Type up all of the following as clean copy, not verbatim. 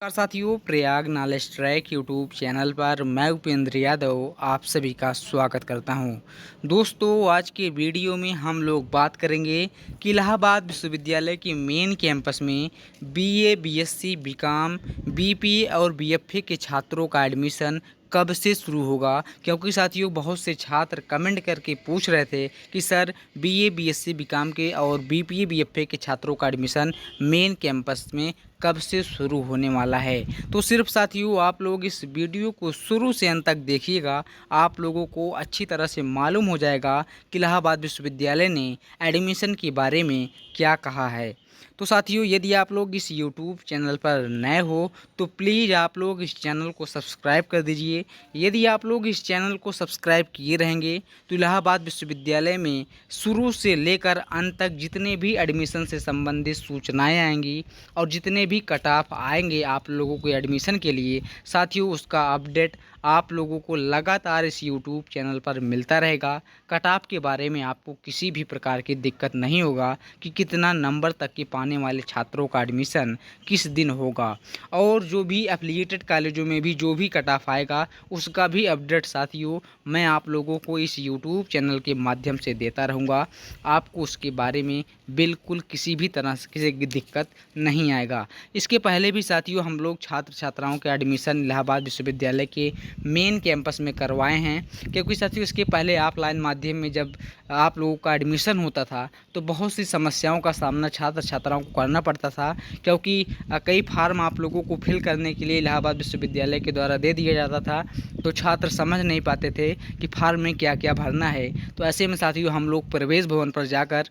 नमस्कार साथियों, Prayag knowledge track YouTube channel पर मैं उपेंद्र यादव आप सभी का स्वागत करता हूं। दोस्तों, आज के वीडियो में हम लोग बात करेंगे कि इलाहाबाद विश्वविद्यालय के मेन कैंपस में बीए, बीएससी, बीकॉम, बीपीए और बीएफए के छात्रों का एडमिशन कब से शुरू होगा। क्योंकि साथियों, बहुत से छात्र कमेंट करके पूछ रहे थे कि सर बीए, बीएससी, बीकॉम के और बीपीए, बीएफए के छात्रों का एडमिशन मेन कैंपस में कब से शुरू होने वाला है। तो सिर्फ साथियों, आप लोग इस वीडियो को शुरू से अंत तक देखिएगा। आप लोगों को अच्छी तरह से मालूम हो जाएगा कि इलाहाबाद विश्वविद्यालय ने एडमिशन के बारे में क्या कहा है। तो साथियों, यदि आप लोग इस यूट्यूब चैनल पर नए हो तो प्लीज़ आप लोग इस चैनल को सब्सक्राइब कर दीजिए। यदि आप लोग इस चैनल को सब्सक्राइब किए रहेंगे तो इलाहाबाद विश्वविद्यालय में शुरू से लेकर अंत तक जितने भी एडमिशन से संबंधित सूचनाएं आएंगी और जितने भी कट ऑफ आएंगे आप लोगों को एडमिशन के लिए, साथियों उसका अपडेट आप लोगों को लगातार इस यूट्यूब चैनल पर मिलता रहेगा। कट ऑफ के बारे में आपको किसी भी प्रकार की दिक्कत नहीं होगा कि कितना नंबर तक के पाने वाले छात्रों का एडमिशन किस दिन होगा, और जो भी एफिलिएटेड कॉलेजों में भी जो भी कट ऑफ आएगा उसका भी अपडेट साथियों मैं आप लोगों को इस यूट्यूब चैनल के माध्यम से देता रहूँगा। आपको उसके बारे में बिल्कुल किसी भी तरह से किसी की दिक्कत नहीं आएगा। इसके पहले भी साथियों हम लोग छात्र छात्राओं के एडमिशन इलाहाबाद विश्वविद्यालय के मेन कैंपस में करवाए हैं। क्योंकि साथियों इसके पहले ऑफलाइन माध्यम में जब आप लोगों का एडमिशन होता था तो बहुत सी समस्याओं का सामना छात्र छात्राओं को करना पड़ता था। क्योंकि कई फार्म आप लोगों को फिल करने के लिए इलाहाबाद विश्वविद्यालय के द्वारा दे दिया जाता था, तो छात्र समझ नहीं पाते थे कि फार्म में क्या क्या भरना है। तो ऐसे में साथियों हम लोग प्रवेश भवन पर जाकर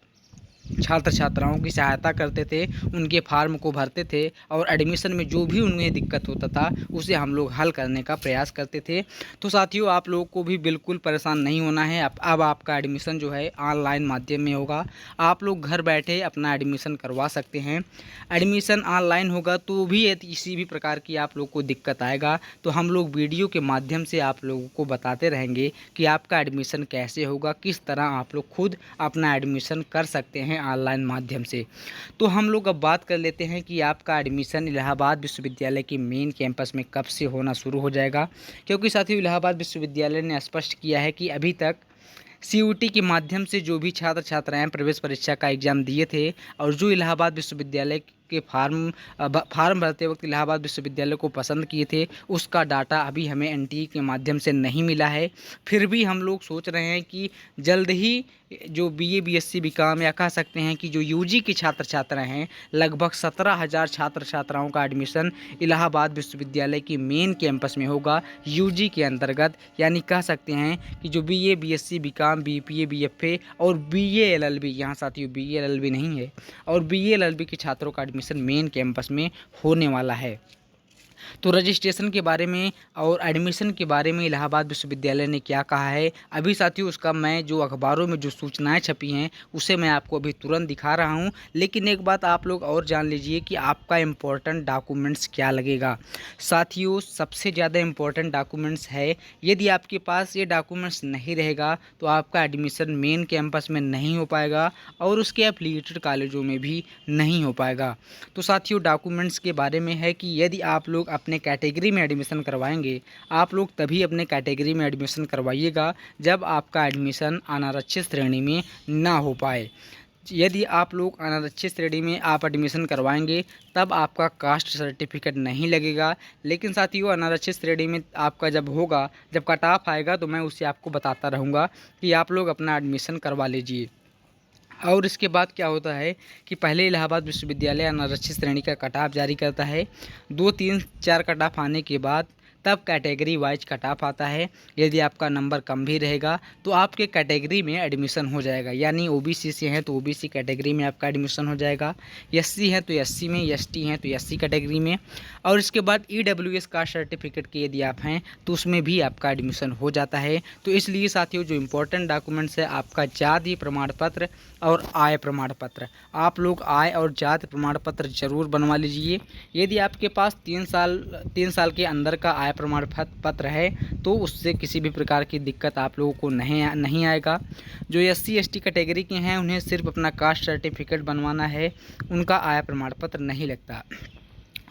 छात्र छात्राओं की सहायता करते थे, उनके फार्म को भरते थे और एडमिशन में जो भी उन्हें दिक्कत होता था उसे हम लोग हल करने का प्रयास करते थे। तो साथियों आप लोगों को भी बिल्कुल परेशान नहीं होना है। अब आपका एडमिशन जो है ऑनलाइन माध्यम में होगा। आप लोग घर बैठे अपना एडमिशन करवा सकते हैं। एडमिशन ऑनलाइन होगा तो भी यदि किसी भी प्रकार की आप लोग को दिक्कत आएगा तो हम लोग वीडियो के माध्यम से आप लोगों को बताते रहेंगे कि आपका एडमिशन कैसे होगा, किस तरह आप लोग खुद अपना एडमिशन कर सकते हैं ऑनलाइन माध्यम से। तो हम लोग अब बात कर लेते हैं कि आपका एडमिशन इलाहाबाद विश्वविद्यालय के मेन कैंपस में कब से होना शुरू हो जाएगा। क्योंकि साथियों इलाहाबाद विश्वविद्यालय ने स्पष्ट किया है कि अभी तक सीयूटी के माध्यम से जो भी छात्र छात्राएं प्रवेश परीक्षा का एग्ज़ाम दिए थे और जो इलाहाबाद विश्वविद्यालय के फार्म भरते वक्त इलाहाबाद विश्वविद्यालय को पसंद किए थे, उसका डाटा अभी हमें एनटीए के माध्यम से नहीं मिला है। फिर भी हम लोग सोच रहे हैं कि जल्द ही जो बीए, बीएससी, बीकॉम या कह सकते हैं कि जो यूजी के छात्र छात्राएं हैं, लगभग 17,000 छात्र छात्राओं का एडमिशन इलाहाबाद विश्वविद्यालय की मेन कैंपस में होगा यूजी के अंतर्गत। यानी कह सकते हैं कि जो BA, BSc, BCom, BPA, BFA और बीए एलएलबी, यहाँ साथियों बीए एलएलबी नहीं है, और बीए एलएलबी के छात्रों का एडमिशन मेन कैंपस में होने वाला है। तो रजिस्ट्रेशन के बारे में और एडमिशन के बारे में इलाहाबाद विश्वविद्यालय ने क्या कहा है, अभी साथियों उसका मैं जो अखबारों में जो सूचनाएं छपी हैं उसे मैं आपको अभी तुरंत दिखा रहा हूं। लेकिन एक बात आप लोग और जान लीजिए कि आपका इम्पोर्टेंट डॉक्यूमेंट्स क्या लगेगा। साथियों सबसे ज़्यादा इम्पोर्टेंट डॉक्यूमेंट्स है, यदि आपके पास ये डॉक्यूमेंट्स नहीं रहेगा तो आपका एडमिशन मेन कैंपस में नहीं हो पाएगा और उसके एफिलिएटेड कॉलेजों में भी नहीं हो पाएगा। तो साथियों डॉक्यूमेंट्स के बारे में है कि यदि आप लोग अपने कैटेगरी में एडमिशन करवाएंगे, आप लोग तभी अपने कैटेगरी में एडमिशन करवाइएगा जब आपका एडमिशन अनारक्षित श्रेणी में ना हो पाए। यदि आप लोग अनारक्षित श्रेणी में आप एडमिशन करवाएंगे तब आपका कास्ट सर्टिफिकेट नहीं लगेगा। लेकिन साथियों अनारक्षित श्रेणी में आपका जब होगा, जब कट ऑफ आएगा तो मैं उसे आपको बताता रहूँगा कि आप लोग अपना एडमिशन करवा लीजिए। और इसके बाद क्या होता है कि पहले इलाहाबाद विश्वविद्यालय अनारक्षित श्रेणी का कट ऑफ जारी करता है। 2, 3, 4 कट ऑफ आने के बाद तब कैटेगरी वाइज कट ऑफ आता है। यदि आपका नंबर कम भी रहेगा तो आपके कैटेगरी में एडमिशन हो जाएगा। यानी ओबीसी से हैं तो ओबीसी कैटेगरी में आपका एडमिशन हो जाएगा, एससी हैं तो एससी में, एसटी हैं तो एससी कैटेगरी में। और इसके बाद ईडब्ल्यूएस कास्ट सर्टिफिकेट के यदि आप हैं तो उसमें भी आपका एडमिशन हो जाता है। तो इसलिए साथियों जो इम्पोर्टेंट डॉक्यूमेंट्स है आपका जाति प्रमाण पत्र और आय प्रमाण पत्र, आप लोग आय और जाति प्रमाण पत्र जरूर बनवा लीजिए। यदि आपके पास 3 साल के अंदर का आय प्रमाण पत्र है तो उससे किसी भी प्रकार की दिक्कत आप लोगों को नहीं आएगा। जो एससी एसटी कैटेगरी के हैं उन्हें सिर्फ अपना कास्ट सर्टिफिकेट बनवाना है, उनका आय प्रमाण पत्र नहीं लगता।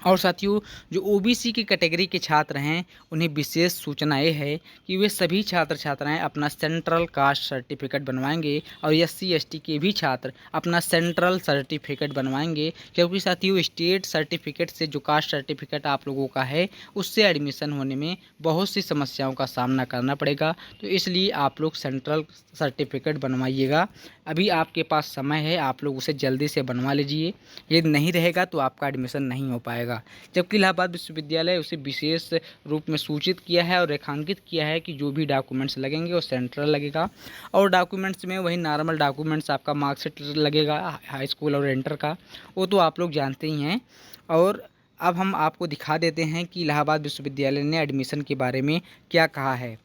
और साथियों, जो ओबीसी की कैटेगरी के छात्र हैं उन्हें विशेष सूचना ये है कि वे सभी छात्र छात्राएं अपना सेंट्रल कास्ट सर्टिफिकेट बनवाएंगे और एससी एसटी के भी छात्र अपना सेंट्रल सर्टिफिकेट बनवाएंगे, क्योंकि साथियों स्टेट सर्टिफिकेट से जो कास्ट सर्टिफिकेट आप लोगों का है उससे एडमिशन होने में बहुत सी समस्याओं का सामना करना पड़ेगा। तो इसलिए आप लोग सेंट्रल सर्टिफिकेट बनवाइएगा। अभी आपके पास समय है, आप लोग उसे जल्दी से बनवा लीजिए। यदि नहीं रहेगा तो आपका एडमिशन नहीं हो पाएगा। जबकि इलाहाबाद विश्वविद्यालय उसे विशेष रूप में सूचित किया है और रेखांकित किया है कि जो भी डॉक्यूमेंट्स लगेंगे वो सेंट्रल लगेगा। और डॉक्यूमेंट्स में वही नॉर्मल डॉक्यूमेंट्स, आपका मार्कशीट लगेगा हाई स्कूल और इंटर का, वो तो आप लोग जानते ही हैं। और अब हम आपको दिखा देते हैं कि इलाहाबाद विश्वविद्यालय ने एडमिशन के बारे में क्या कहा है।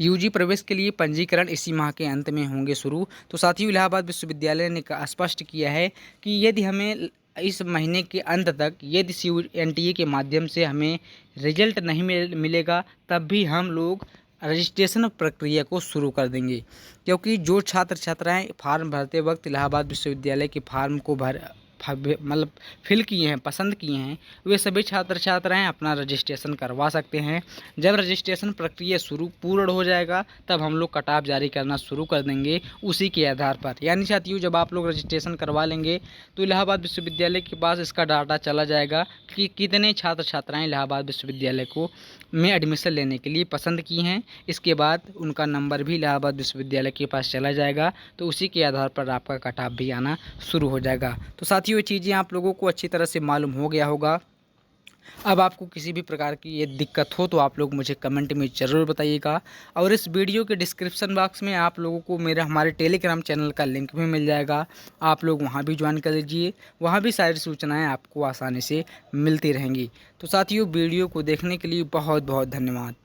यूजी प्रवेश के लिए पंजीकरण इसी माह के अंत में होंगे शुरू। तो साथियों, इलाहाबाद विश्वविद्यालय ने स्पष्ट किया है कि यदि हमें इस महीने के अंत तक यदि CUET के माध्यम से हमें रिजल्ट नहीं मिलेगा तब भी हम लोग रजिस्ट्रेशन प्रक्रिया को शुरू कर देंगे। क्योंकि जो छात्र छात्राएं फॉर्म भरते वक्त इलाहाबाद विश्वविद्यालय के फॉर्म को मतलब फिल किए हैं, पसंद किए हैं, वे सभी छात्र छात्राएं अपना रजिस्ट्रेशन करवा सकते हैं। जब रजिस्ट्रेशन प्रक्रिया पूर्ण हो जाएगा तब हम लोग कट ऑफ जारी करना शुरू कर देंगे उसी के आधार पर। यानी साथियों, जब आप लोग रजिस्ट्रेशन करवा लेंगे तो इलाहाबाद विश्वविद्यालय के पास इसका डाटा चला जाएगा कि कितने छात्र छात्राएँ इलाहाबाद विश्वविद्यालय को में एडमिशन लेने के लिए पसंद की हैं। इसके बाद उनका नंबर भी इलाहाबाद विश्वविद्यालय के पास चला जाएगा, तो उसी के आधार पर आपका कट ऑफ भी आना शुरू हो जाएगा। तो साथियों, ये चीज़ें आप लोगों को अच्छी तरह से मालूम हो गया होगा। अब आपको किसी भी प्रकार की ये दिक्कत हो तो आप लोग मुझे कमेंट में ज़रूर बताइएगा। और इस वीडियो के डिस्क्रिप्शन बॉक्स में आप लोगों को हमारे टेलीग्राम चैनल का लिंक भी मिल जाएगा, आप लोग वहाँ भी ज्वाइन कर लीजिए। वहाँ भी सारी सूचनाएं आपको आसानी से मिलती रहेंगी। तो साथियों, वीडियो को देखने के लिए बहुत बहुत धन्यवाद।